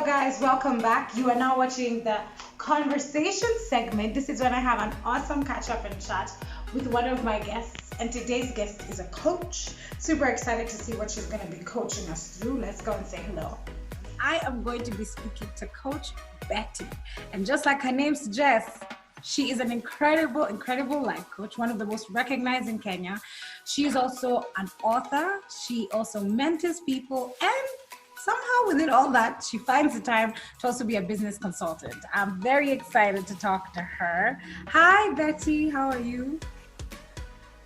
guys, welcome back. You are now watching the conversation segment. This is when I have an awesome catch up and chat with one of my guests. And today's guest is a coach. Super excited to see what she's going to be coaching us through. Let's go and say hello. I am going to be speaking to Coach Betty. And just like her name suggests, she is an incredible life coach, one of the most recognized in Kenya. She is also an author. She also mentors people, and somehow within all that, she finds the time to also be a business consultant. I'm very excited to talk to her. Hi, Betty. How are you?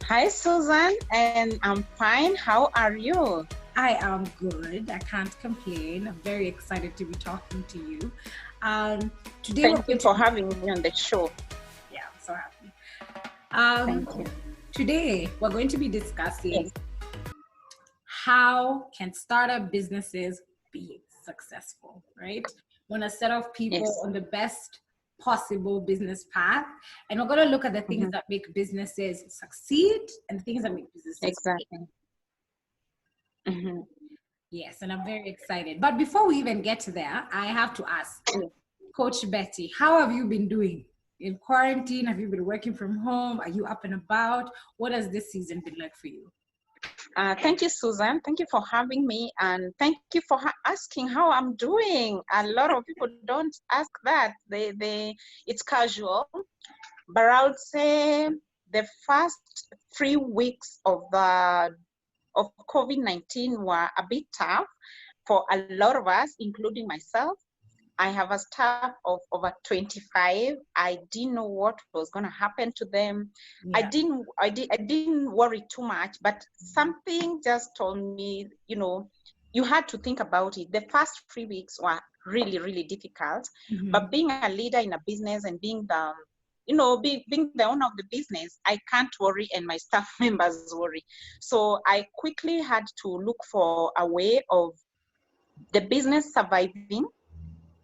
Hi, Susan, and I'm fine. How are you? I am good. I can't complain. I'm very excited to be talking to you. Today Thank you for having me on the show. Yeah, I'm so happy. Thank you. Today, we're going to be discussing how can startup businesses be successful, right? We want to set off people on the best possible business path. And we're going to look at the things that make businesses succeed and the things that make businesses fail. Yes, and I'm very excited. But before we even get to there, I have to ask, Coach Betty, how have you been doing? In quarantine, have you been working from home? Are you up and about? What has this season been like for you? Thank you, Susan. Thank you for having me, and thank you for asking how I'm doing. A lot of people don't ask that. It's casual, but I would say the first 3 weeks of COVID-19 were a bit tough for a lot of us, including myself. I have a staff of over 25. I didn't know what was going to happen to them. I didn't worry too much, but something just told me, you had to think about it. The first 3 weeks were really, really difficult. But being a leader in a business and being the owner of the business, I can't worry and my staff members worry. So I quickly had to look for a way of the business surviving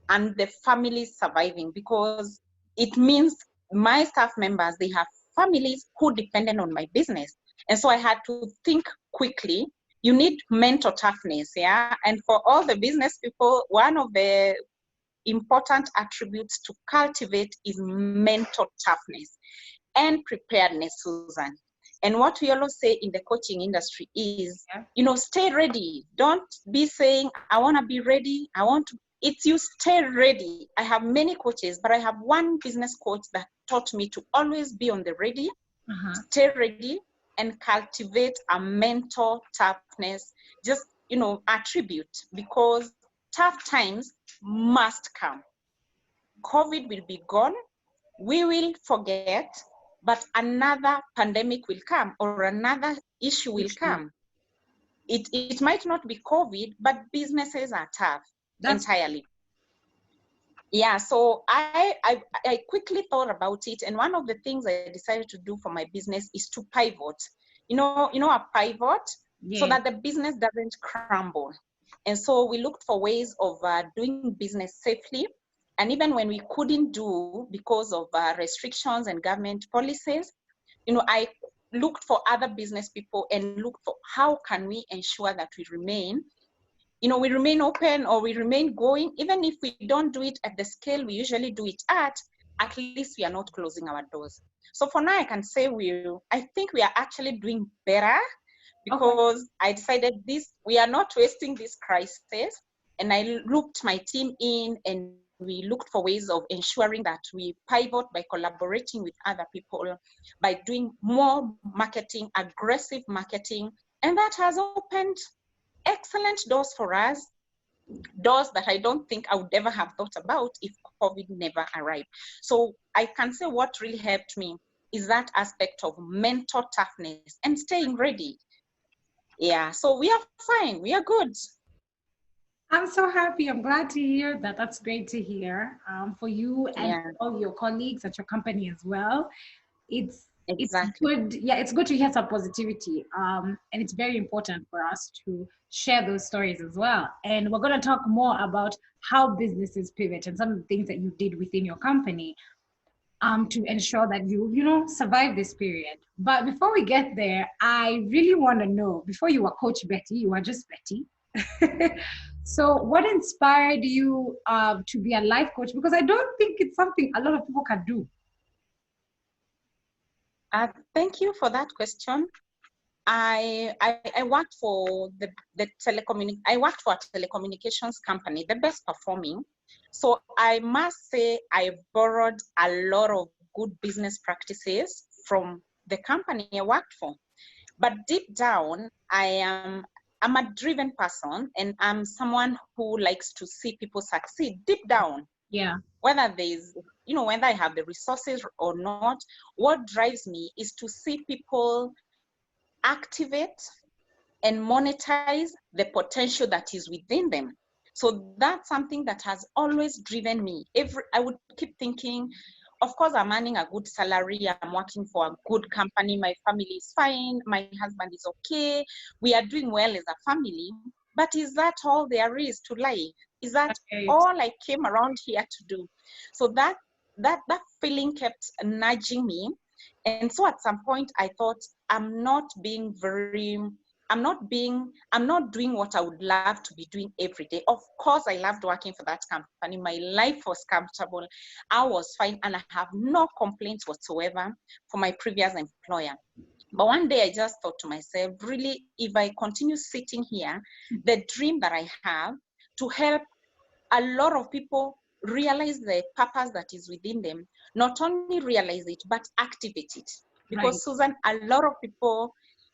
and the family surviving, because it means my staff members, they have families who depended on my business. And so I had to think quickly. You need mental toughness, And for all the business people, one of the important attributes to cultivate is mental toughness and preparedness, Susan. And what we always say in the coaching industry is, stay ready. Don't be saying, I want to be ready. It's you stay ready. I have many coaches, but I have one business coach that taught me to always be on the ready, stay ready, and cultivate a mental toughness, just, attribute, because tough times must come. COVID will be gone. We will forget, but another pandemic will come or another issue will come. It might not be COVID, but businesses are tough. Entirely. Yeah, so I quickly thought about it, and one of the things I decided to do for my business is to pivot. A pivot, so that the business doesn't crumble. And so we looked for ways of doing business safely, and even when we couldn't do because of restrictions and government policies, I looked for other business people and looked for how can we ensure that we remain open or we remain going, even if we don't do it at the scale we usually do it at least we are not closing our doors. So for now, I can say I think we are actually doing better, because I decided we are not wasting this crisis. And I looked my team in, and we looked for ways of ensuring that we pivot by collaborating with other people, by doing more marketing, aggressive marketing. And that has opened excellent doors for us, doors that I don't think I would ever have thought about if COVID never arrived. So I can say what really helped me is that aspect of mental toughness and staying ready. Yeah, so we are fine. We are good. I'm so happy. I'm glad to hear that. That's great to hear for you and all your colleagues at your company as well. It's good. Yeah, it's good to hear some positivity. And it's very important for us to share those stories as well. And we're going to talk more about how businesses pivot and some of the things that you did within your company to ensure that you survive this period. But before we get there, I really want to know, before you were Coach Betty, you were just Betty. So what inspired you to be a life coach? Because I don't think it's something a lot of people can do. Thank you for that question. I worked for I worked for a telecommunications company, the best performing. So I must say I borrowed a lot of good business practices from the company I worked for. But deep down, I'm a driven person, and I'm someone who likes to see people succeed deep down. Yeah. Whether whether I have the resources or not, what drives me is to see people activate and monetize the potential that is within them. So that's something that has always driven me. I would keep thinking, of course, I'm earning a good salary. I'm working for a good company. My family is fine. My husband is okay. We are doing well as a family. But is that all there is to life? Is that all I came around here to do? So that feeling kept nudging me. And so at some point I thought, I'm not doing what I would love to be doing every day. Of course, I loved working for that company. My life was comfortable. I was fine, and I have no complaints whatsoever for my previous employer. But one day I just thought to myself, really, if I continue sitting here, the dream that I have to help a lot of people realize the purpose that is within them, not only realize it, but activate it. Because Right. Susan, a lot of people,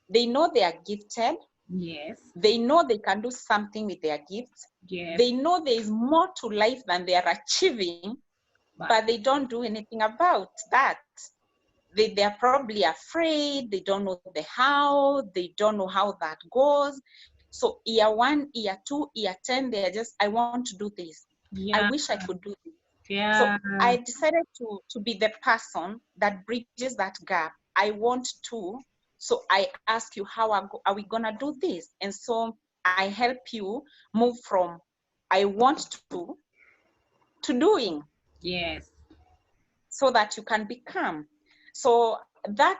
they know they are gifted. Yes. They know they can do something with their gifts. Yes. They know there is more to life than they are achieving, but they don't do anything about that. They are probably afraid. They don't know the how. They don't know how that goes. So year 1, year 2, year 10, they are just, I want to do this. Yeah. I wish I could do this. Yeah. So I decided to be the person that bridges that gap. I want to. So I ask you, how are we going to do this? And so I help you move from I want to doing. Yes. So that you can become. So that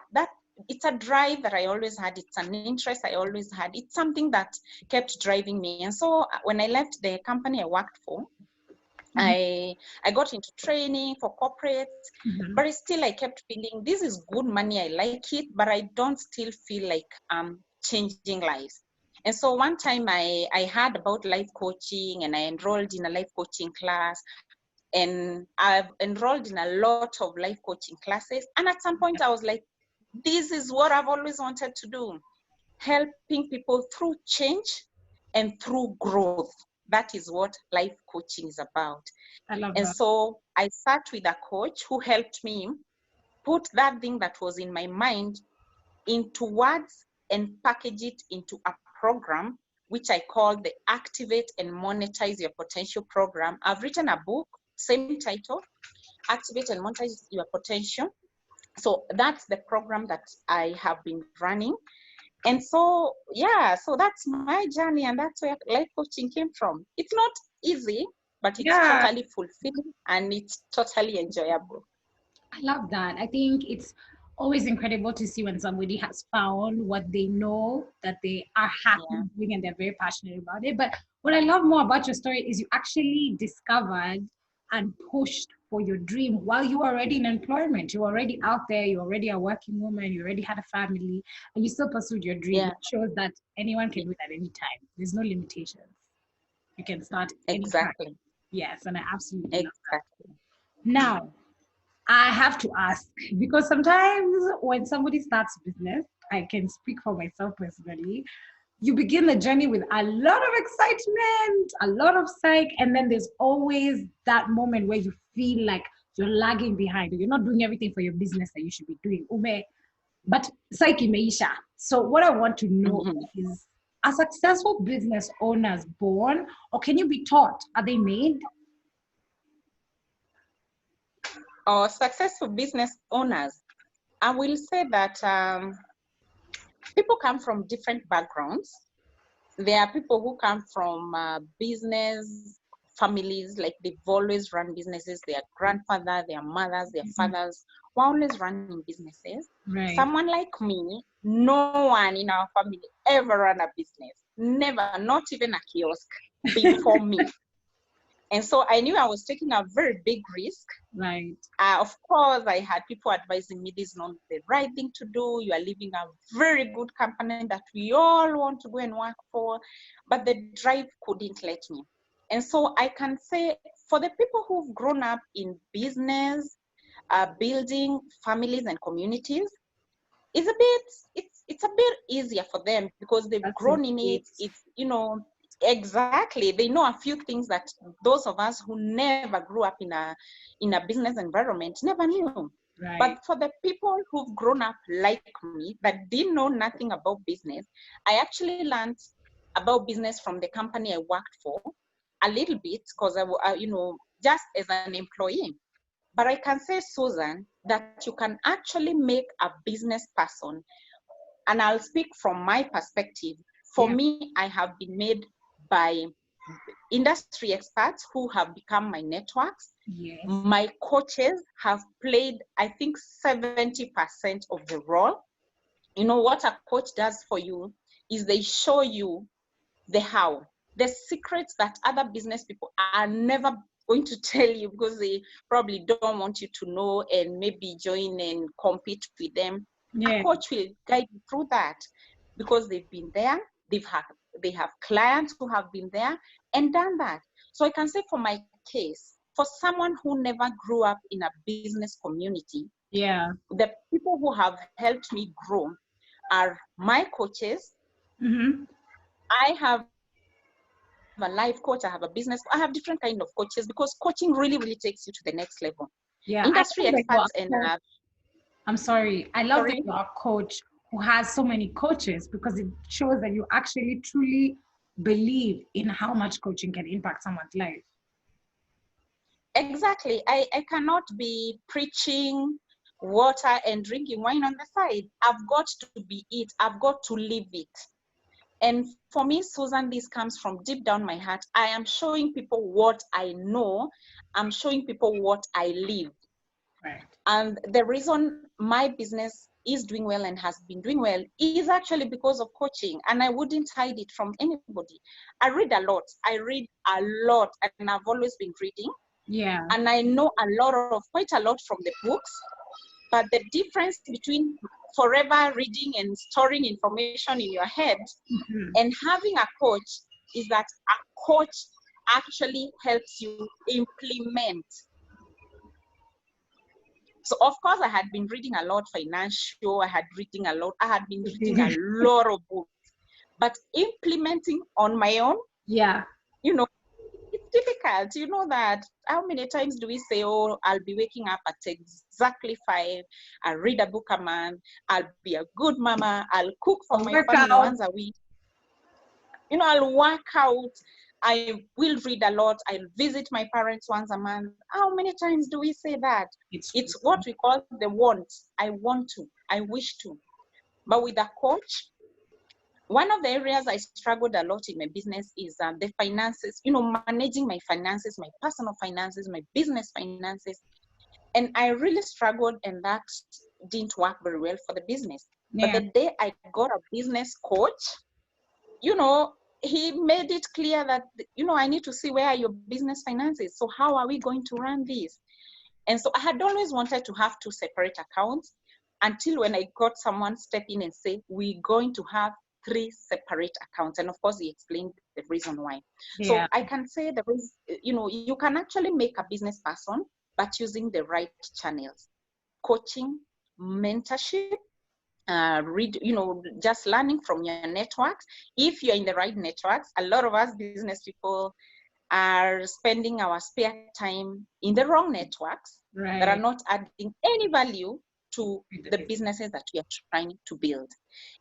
it's a drive that I always had. It's an interest I always had. It's something that kept driving me. And so when I left the company I worked for, I got into training for corporates, but still I kept feeling this is good money. I like it, but I don't still feel like changing lives. And so one time I heard about life coaching, and I enrolled in a life coaching class. And I've enrolled in a lot of life coaching classes. And at some point I was like, this is what I've always wanted to do. Helping people through change and through growth. That is what life coaching is about. I love And that. so I sat with a coach who helped me put that thing that was in my mind into words and package it into a program, which I call the Activate and Monetize Your Potential program. I've written a book, same title, Activate and Monetize Your Potential. So that's the program that I have been running. And so, yeah, so that's my journey, and that's where life coaching came from. It's not easy, but it's totally fulfilling and it's totally enjoyable. I love that. I think it's always incredible to see when somebody has found what they know that they are happy Yeah. doing and they're very passionate about it. But what I love more about your story is you actually discovered and pushed for your dream while you were already in employment. You were already out there, you're already a working woman, you already had a family, and you still pursued your dream. Yeah. It shows that anyone can do it at any time. There's no limitations. You can start anytime. Exactly. Yes, and I absolutely love that. Exactly. Now, I have to ask because sometimes when somebody starts business, I can speak for myself personally. You begin the journey with a lot of excitement, a lot of psych, and then there's always that moment where you feel like you're lagging behind, or you're not doing everything for your business that you should be doing. But psyche meisha. So what I want to know is, are successful business owners born, or can you be taught? Are they made? Or successful business owners, I will say that people come from different backgrounds. There are people who come from business families, like they've always run businesses. Their grandfather, their mothers, their fathers were always running businesses. Right. Someone like me, no one in our family ever ran a business. Never, not even a kiosk. before me. And so I knew I was taking a very big risk. Right. Of course, I had people advising me this is not the right thing to do. You are leaving a very good company that we all want to go and work for. But the drive couldn't let me. And so I can say for the people who've grown up in business, building families and communities, it's a bit easier for them because they've grown in it. It's, exactly, they know a few things that those of us who never grew up in a business environment never knew. Right. But for the people who've grown up like me that didn't know nothing about business, I actually learned about business from the company I worked for a little bit because I just as an employee. But I can say, Susan, that you can actually make a business person, and I'll speak from my perspective. For me, I have been made by industry experts who have become my networks. Yes. My coaches have played, I think, 70% of the role. You know, what a coach does for you is they show you the how, the secrets that other business people are never going to tell you because they probably don't want you to know and maybe join and compete with them. Yeah. A coach will guide you through that because they've been there, they have clients who have been there and done that. So I can say for my case, for someone who never grew up in a business community, the people who have helped me grow are my coaches. Mm-hmm. I have a life coach, I have a business, I have different kind of coaches because coaching really, really takes you to the next level. Yeah. Industry experts and I'm sorry. I love that you're a coach who has so many coaches because it shows that you actually truly believe in how much coaching can impact someone's life. Exactly. I cannot be preaching water and drinking wine on the side. I've got to be it. I've got to live it. And for me, Susan, this comes from deep down my heart. I am showing people what I know. I'm showing people what I live. Right. And the reason my business is doing well and has been doing well is actually because of coaching. And I wouldn't hide it from anybody. I read a lot. And I've always been reading. Yeah. And I know quite a lot from the books. But the difference between forever reading and storing information in your head and having a coach is that a coach actually helps you implement. So of course I had been reading a lot financial, I had been reading a lot of books, but implementing on my own, it's difficult. You know that how many times do we say, oh, I'll be waking up at exactly 5, I'll read a book a month, I'll be a good mama, I'll cook for my family once a week. I'll work out, I will read a lot, I'll visit my parents once a month. How many times do we say that? It's what we call the want. I want to, I wish to. But with a coach, one of the areas I struggled a lot in my business is the finances, managing my finances, my personal finances, my business finances. And I really struggled, and that didn't work very well for the business. But the day I got a business coach, he made it clear that, I need to see where are your business finances. So how are we going to run this? And so I had always wanted to have 2 separate accounts until when I got someone step in and say, we're going to have 3 separate accounts. And of course, he explained the reason why. So I can say there is, you can actually make a business person, but using the right channels, coaching, mentorship, just learning from your networks. If you're in the right networks, a lot of us business people are spending our spare time in the wrong networks that are not adding any value to the businesses that we are trying to build.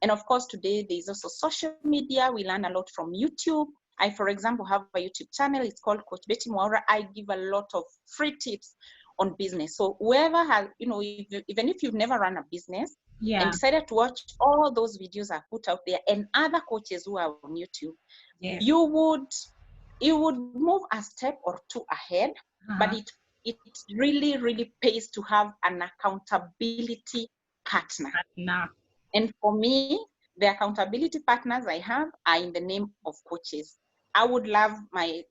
And of course, today there's also social media. We learn a lot from YouTube. I, for example, have a YouTube channel. It's called Coach Betty Mwaura. I give a lot of free tips on business. So whoever has, even if you've never run a business and decided to watch all those videos I put out there and other coaches who are on YouTube, you would move a step or 2 ahead, but it really, really pays to have an accountability partner. And for me, the accountability partners I have are in the name of coaches. I would love my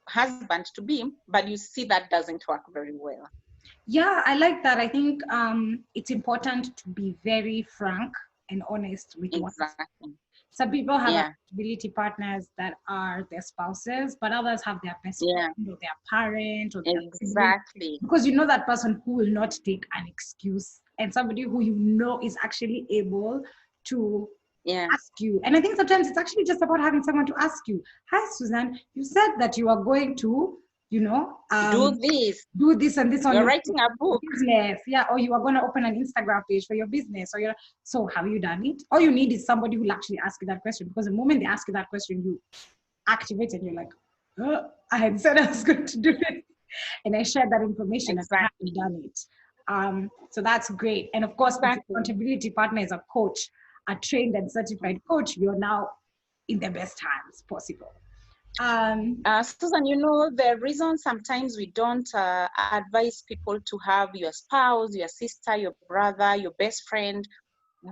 husband to be, but you see that doesn't work very well. Yeah, I like that. I think it's important to be very frank and honest with what. Exactly. Some people have Yeah. accountability partners that are their spouses, but others have their best Yeah. friend or their parent or their sibling, Exactly. because you know that person who will not take an excuse, and somebody who you know is actually able to Yeah. ask you. And I think sometimes it's actually just about having someone to ask you, hi Susan, you said that you are going to, Do this. do this and this on You're your writing a book. business, yeah, or you are going to open an Instagram page for your business, or you're so have you done it? All you need is somebody who will actually ask you that question, because the moment they ask you that question, you activate and you're like, oh, I had said I was going to do it, and I shared that information and I haven't done it. So that's great. And of course, if your accountability partner is a coach, a trained and certified coach, you're now in the best hands possible. Susan, the reason sometimes we don't advise people to have your spouse, your sister, your brother, your best friend,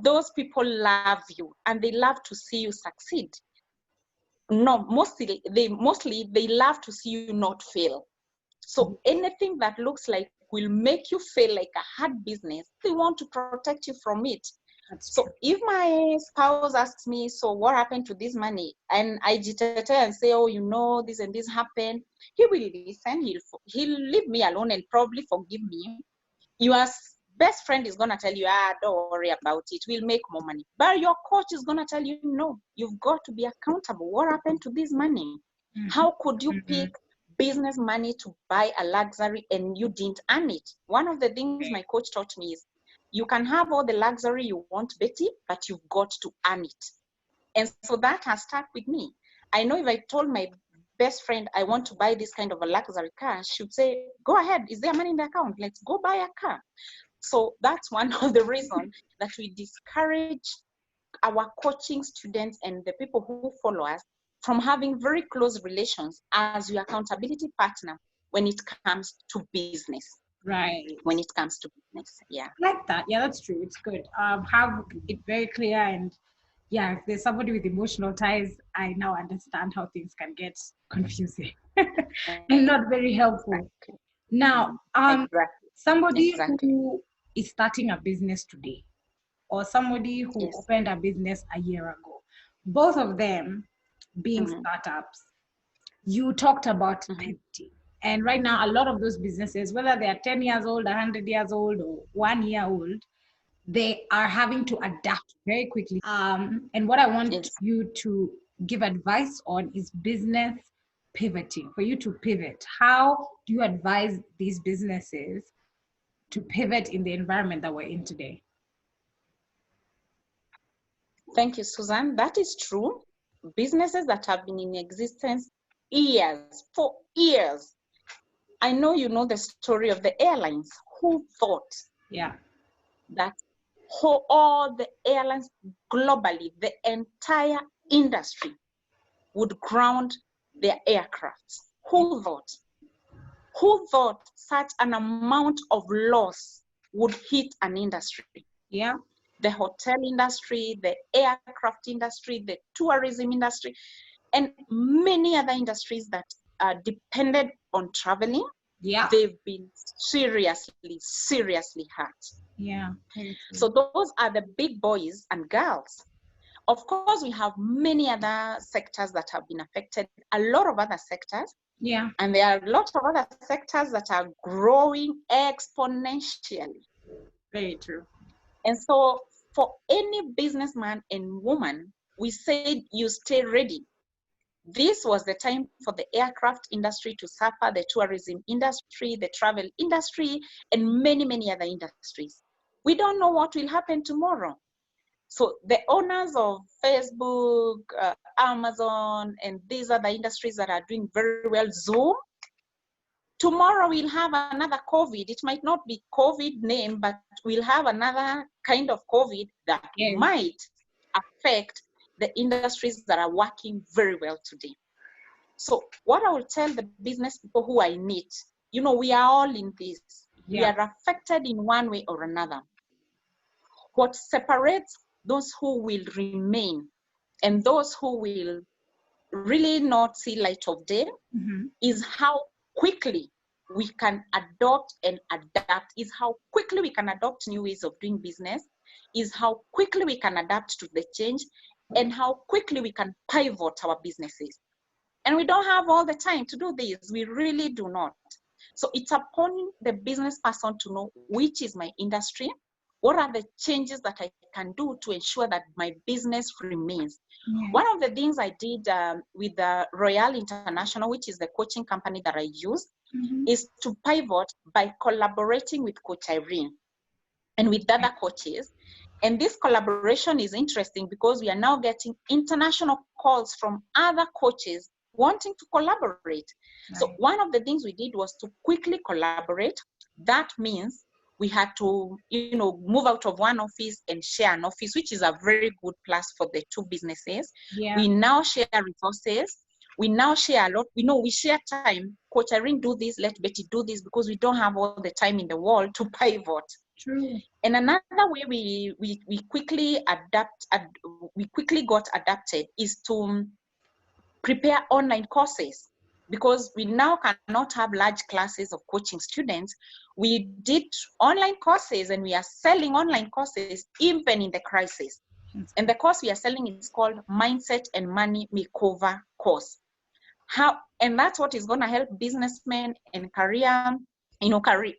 those people love you and they love to see you succeed. No, mostly they love to see you not fail. So anything that looks like will make you feel like a hard business, they want to protect you from it. So if my spouse asks me, so what happened to this money? And I agitate and say, oh, this and this happened. He will listen. He'll leave me alone and probably forgive me. Your best friend is going to tell you, don't worry about it. We'll make more money. But your coach is going to tell you, no, you've got to be accountable. What happened to this money? How could you pick business money to buy a luxury and you didn't earn it? One of the things my coach taught me is, you can have all the luxury you want, Betty, but you've got to earn it. And so that has stuck with me. I know if I told my best friend, I want to buy this kind of a luxury car, she would say, go ahead. Is there money in the account? Let's go buy a car. So that's one of the reasons that we discourage our coaching students and the people who follow us from having very close relations as your accountability partner when it comes to business. Right. When it comes to business, yeah. I like that. Yeah, that's true. It's good. Have it very clear, and yeah, if there's somebody with emotional ties, I now understand how things can get confusing and not very helpful. Exactly. Now, somebody who is starting a business today, or somebody who opened a business a year ago, both of them being startups, you talked about pivoting. And right now, a lot of those businesses, whether they are 10 years old, 100 years old, or 1 year old, they are having to adapt very quickly. And what I want you to give advice on is business pivoting. For you to pivot, how do you advise these businesses to pivot in the environment that we're in today? Thank you, Susan. That is true. Businesses that have been in existence for years. I know you know the story of the airlines. Who thought that all the airlines globally, the entire industry would ground their aircrafts? Who thought? Who thought such an amount of loss would hit an industry? Yeah. The hotel industry, the aircraft industry, the tourism industry, and many other industries that are dependent on traveling. Yeah. They've been seriously hurt. Yeah. So those are the big boys and girls. Of course, we have many other sectors that have been affected, a lot of other sectors. Yeah. And there are a lot of other sectors that are growing exponentially. Very true. And so for any businessman and woman, we said you stay ready. This was the time for the aircraft industry to suffer, the tourism industry, the travel industry, and many, many other industries. We don't know what will happen tomorrow. So the owners of Facebook, Amazon, and these other industries that are doing very well, Zoom, tomorrow we'll have another COVID. It might not be COVID name, but we'll have another kind of COVID that might affect the industries that are working very well today. So what I will tell the business people who I meet, we are all in this. We are affected in one way or another. What separates those who will remain and those who will really not see light of day is how quickly we can adopt and adapt, is how quickly we can adopt new ways of doing business, is how quickly we can adapt to the change, and how quickly we can pivot our businesses. And we don't have all the time to do this. We really do not. So it's upon the business person to know which is my industry, what are the changes that I can do to ensure that my business remains. One of the things I did with the Royal International, which is the coaching company that I use, is to pivot by collaborating with Coach Irene and with other coaches. And this collaboration is interesting because we are now getting international calls from other coaches wanting to collaborate. So one of the things we did was to quickly collaborate. That means we had to, move out of one office and share an office, which is a very good plus for the two businesses. We now share resources. We now share a lot. We share time. Coach Irene, do this, let Betty do this, because we don't have all the time in the world to pivot. True. And another way we quickly got adapted is to prepare online courses, because we now cannot have large classes of coaching students. We did online courses, and we are selling online courses even in the crisis. And the course we are selling is called Mindset and Money Makeover course. And that's what is going to help businessmen and career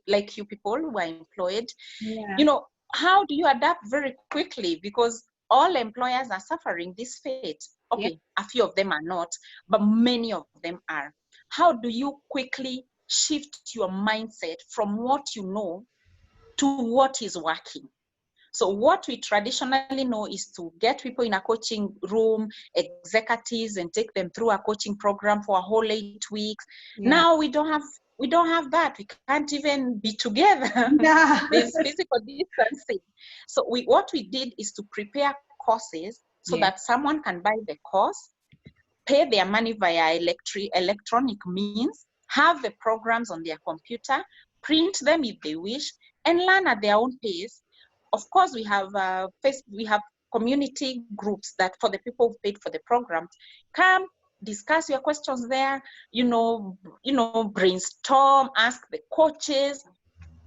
like you people who are employed. How do you adapt very quickly? Because all employers are suffering this fate. Okay, a few of them are not, but many of them are. How do you quickly shift your mindset from what you know to what is working? So what we traditionally know is to get people in a coaching room, executives, and take them through a coaching program for a whole 8 weeks. Now we don't have that. We can't even be together. There's physical distancing. So what we did is to prepare courses so that someone can buy the course, pay their money via electronic means, have the programs on their computer, print them if they wish, and learn at their own pace. Of course, we have community groups that for the people who paid for the program, come discuss your questions there, brainstorm, ask the coaches,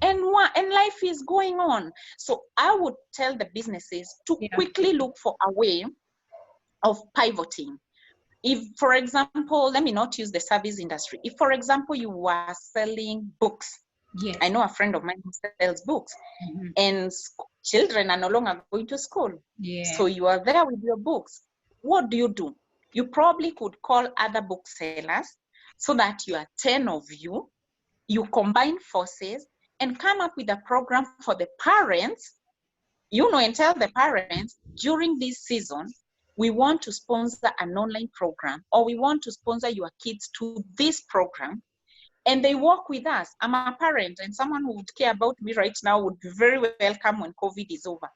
and life is going on. So I would tell the businesses to quickly look for a way of pivoting. If, for example, let me not use the service industry. If, for example, you are selling books, I know a friend of mine who sells books, and children are no longer going to school. So you are there with your books. What do? You probably could call other booksellers so that you are 10 of you. You combine forces and come up with a program for the parents, and tell the parents, during this season, we want to sponsor an online program, or we want to sponsor your kids to this program. And they work with us. I'm a parent, and someone who would care about me right now would be very welcome when COVID is over.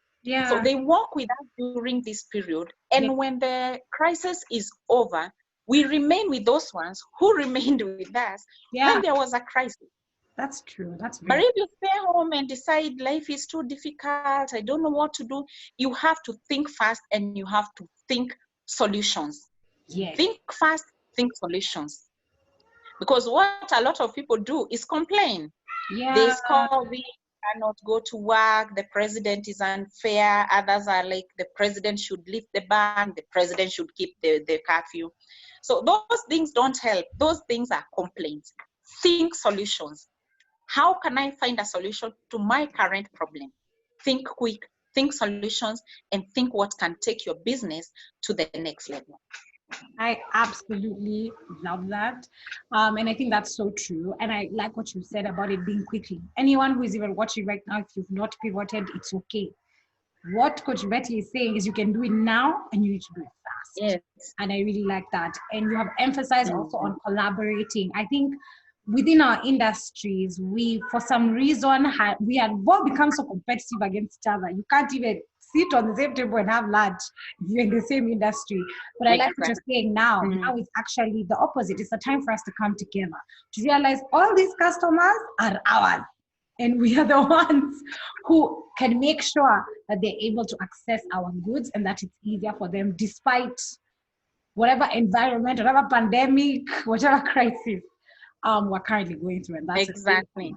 So they work with us during this period. And when the crisis is over, we remain with those ones who remained with us when there was a crisis. That's true. But if you stay home and decide life is too difficult, I don't know what to do, you have to think fast, and you have to think solutions. Think fast, think solutions. Because what a lot of people do is complain. There's COVID, cannot go to work, the president is unfair. Others are like, the president should lift the ban, the president should keep the curfew. So those things don't help. Those things are complaints. Think solutions. How can I find a solution to my current problem? Think quick, think solutions, and think what can take your business to the next level. I absolutely love that. And I think that's so true. And I like what you said about it being quickly. Anyone who is even watching right now, if you've not pivoted, it's okay. What Coach Betty is saying is you can do it now, and you need to do it fast. And I really like that. And you have emphasized also on collaborating. I think within our industries, we, for some reason, we have both become so competitive against each other. You can't even sit on the same table and have lunch if you're in the same industry. But I like what you're saying now. Now it's actually the opposite. It's a time for us to come together, to realize all these customers are ours. And we are the ones who can make sure that they're able to access our goods and that it's easier for them despite whatever environment, whatever pandemic, whatever crisis we're currently going through. And that's Exactly.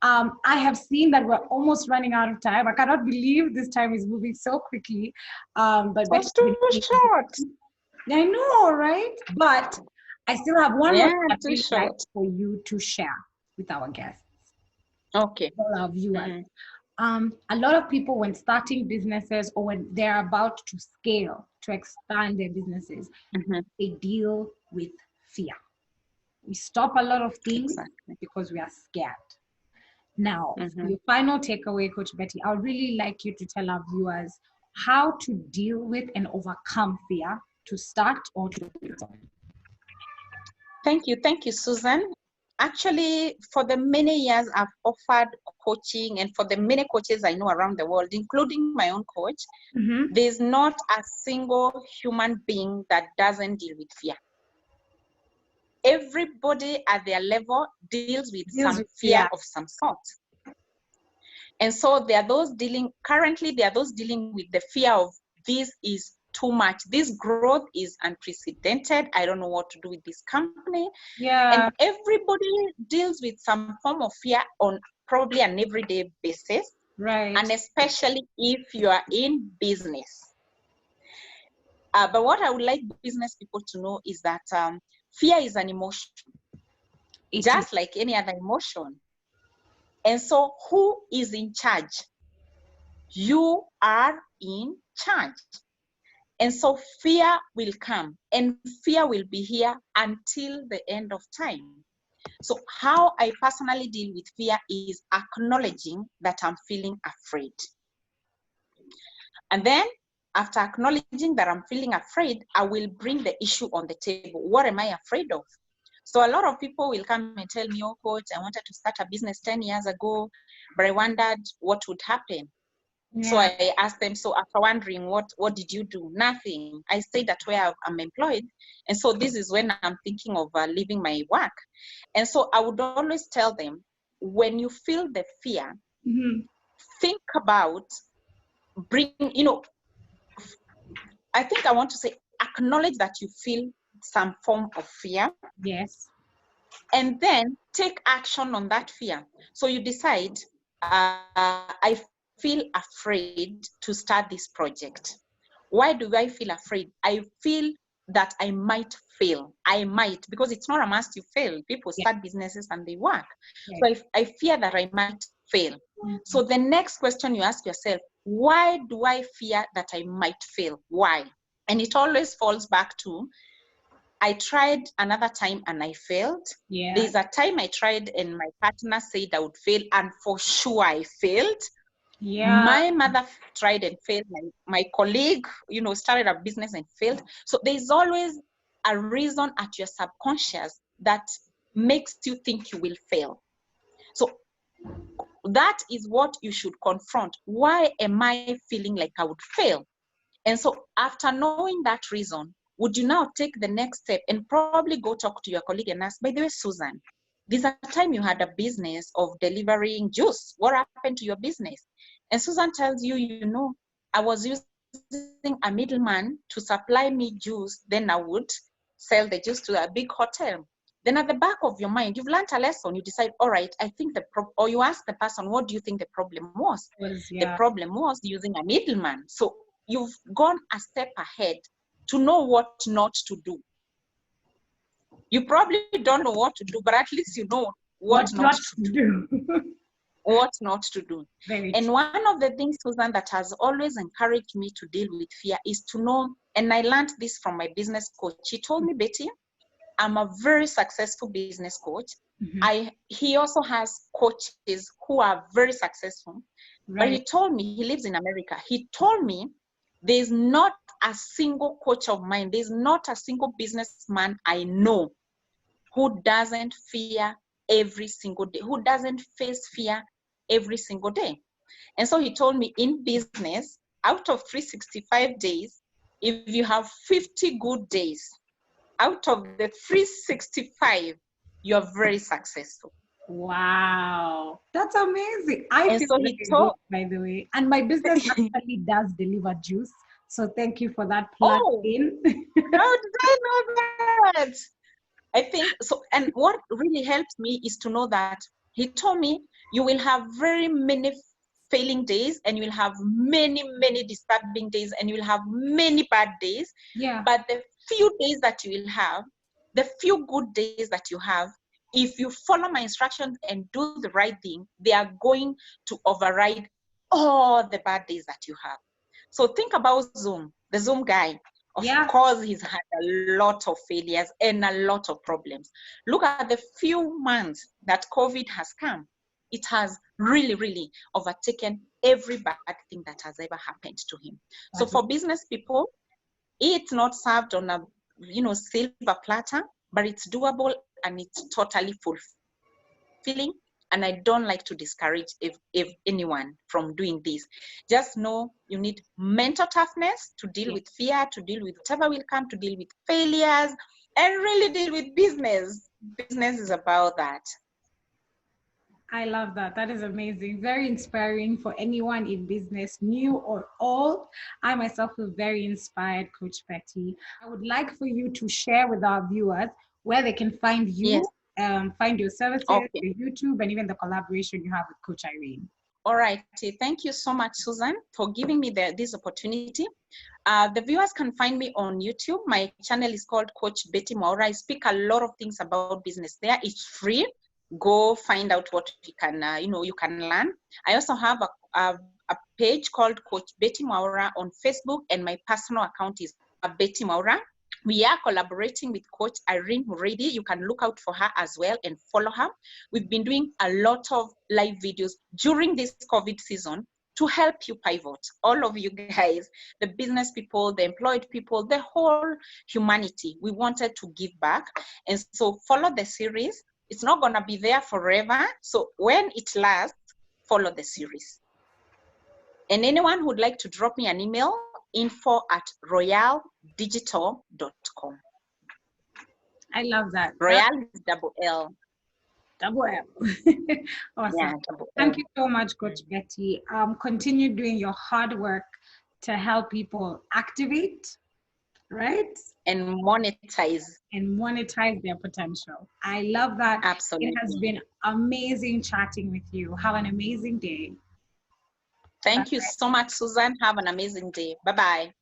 I have seen that we're almost running out of time. I cannot believe this time is moving so quickly. But It's too short. I know, right? But I still have one more Yeah, thing I'd too really like short. for you to share with our guests, Okay. all our viewers. A lot of people, when starting businesses or when they're about to scale, to expand their businesses, they deal with fear. We stop a lot of things because we are scared. Now, your final takeaway, Coach Betty, I would really like you to tell our viewers how to deal with and overcome fear to start or to stop. Thank you, Susan. Actually, for the many years I've offered coaching, and for the many coaches I know around the world, including my own coach, there's not a single human being that doesn't deal with fear. Everybody at their level deals with some fear of some sort. And so there are those dealing with the fear of this is too much. This growth is unprecedented. I don't know what to do with this company. Yeah. And everybody deals with some form of fear on probably an everyday basis. Right. And especially if you are in business. But what I would like business people to know is that fear is an emotion, just like any other emotion. And so who is in charge? You are in charge. And so fear will come, and fear will be here until the end of time. So how I personally deal with fear is acknowledging that I'm feeling afraid. And then after acknowledging that I'm feeling afraid, I will bring the issue on the table. What am I afraid of? So a lot of people will come and tell me, oh, coach, I wanted to start a business 10 years ago, but I wondered what would happen. Yeah. So I asked them, so after wondering, what did you do? Nothing. I stayed at where I'm employed. And so this is when I'm thinking of leaving my work. And so I would always tell them, when you feel the fear, think about I think I want to say, acknowledge that you feel some form of fear. Yes. And then take action on that fear. So you decide, I feel afraid to start this project. Why do I feel afraid? I feel that I might fail. I might, because it's not a must you fail. People start businesses and they work. So I fear that I might fail. So the next question you ask yourself, why do I fear that I might fail? Why? And it always falls back to, I tried another time and I failed. Yeah. There's a time I tried and my partner said I would fail, and for sure I failed. Yeah. My mother tried and failed. My colleague, started a business and failed. So there's always a reason at your subconscious that makes you think you will fail. So that is what you should confront. Why am I feeling like I would fail? And so after knowing that reason, would you now take the next step and probably go talk to your colleague and ask, by the way, Susan, this time you had a business of delivering juice. What happened to your business? And Susan tells you, I was using a middleman to supply me juice. Then I would sell the juice to a big hotel. Then at the back of your mind, you've learned a lesson. You decide, all right, I think or you ask the person, what do you think the problem was? The problem was using a middleman. So you've gone a step ahead to know what not to do. You probably don't know what to do, but at least you know what not to do. What not to do. And one of the things, Susan, that has always encouraged me to deal with fear is to know, and I learned this from my business coach. He told me, Betty, I'm a very successful business coach. He also has coaches who are very successful. But he told me, he lives in America. He told me, there's not a single coach of mine, there's not a single businessman I know who doesn't fear every single day, who doesn't face fear every single day. And so he told me, in business, out of 365 days, if you have 50 good days, out of the 365, you're very successful. Wow, that's amazing. I feel like good, by the way. And my business actually does deliver juice. So thank you for that plug in. How did I know that? I think so. And what really helped me is to know that he told me you will have very many failing days, and you will have many, many disturbing days, and you will have many bad days. Yeah. But the few days that you will have, the few good days that you have, if you follow my instructions and do the right thing, they are going to override all the bad days that you have. So think about Zoom, the Zoom guy. Of Yeah. course, he's had a lot of failures and a lot of problems. Look at the few months that COVID has come. It has really, really overtaken every bad thing that has ever happened to him. So for business people, it's not served on a silver platter, but it's doable and it's totally fulfilling. And I don't like to discourage if anyone from doing this. Just know you need mental toughness to deal with fear, to deal with whatever will come, to deal with failures, and really deal with business. Business is about that. I love that. That is amazing. Very inspiring for anyone in business, new or old. I myself feel very inspired, Coach Betty. I would like for you to share with our viewers where they can find you, find your services, your YouTube, and even the collaboration you have with Coach Irene. All right. Thank you so much, Susan, for giving me this opportunity. The viewers can find me on YouTube. My channel is called Coach Betty Mwaura. I speak a lot of things about business there. It's free. Go find out what you can, you can learn. I also have a page called Coach Betty Mwaura on Facebook, and my personal account is Betty Mwaura. We are collaborating with Coach Irene Muridi. You can look out for her as well and follow her. We've been doing a lot of live videos during this COVID season to help you pivot. All of you guys, the business people, the employed people, the whole humanity, we wanted to give back. And so follow the series. It's not going to be there forever. So when it lasts, follow the series. And anyone who would like to drop me an email, info@royaldigital.com. I love that. Royal is double L. Double L. Awesome. Yeah, double L. Thank you so much, Coach Betty. Continue doing your hard work to help people activate, right? And monetize. And monetize their potential. I love that. Absolutely. It has been amazing chatting with you. Have an amazing day. Thank you so much, Susan. Have an amazing day. Bye-bye.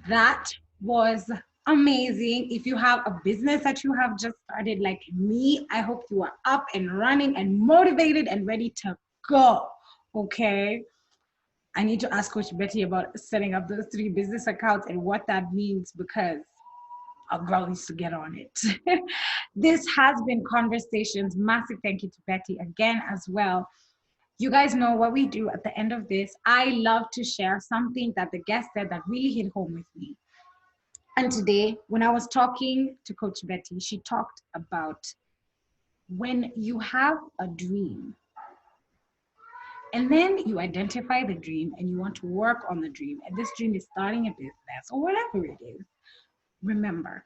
That was amazing. If you have a business that you have just started like me, I hope you are up and running and motivated and ready to go. Okay. I need to ask Coach Betty about setting up those 3 business accounts and what that means, because a girl needs to get on it. This has been Conversations. Massive thank you to Betty again as well. You guys know what we do at the end of this. I love to share something that the guest said that really hit home with me. And today, when I was talking to Coach Betty, she talked about when you have a dream and then you identify the dream and you want to work on the dream, and this dream is starting a business or whatever it is, remember,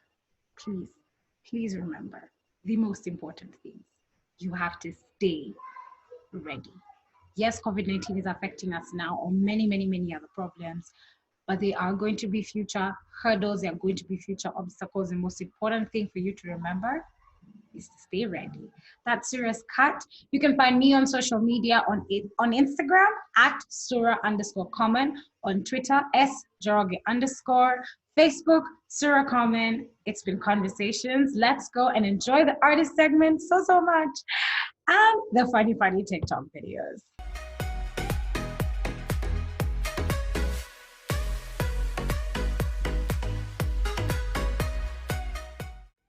please remember the most important things. You have to stay ready. Yes, COVID-19 is affecting us now, or many, many, many other problems, but they are going to be future hurdles. They are going to be future obstacles. The most important thing for you to remember is to stay ready. That's Sura's Cut. You can find me on social media on Instagram @Sura_Common, on Twitter @Joroge_, Facebook Sura Common. It's been Conversations. Let's go and enjoy the artist segment so much, and the funny TikTok videos.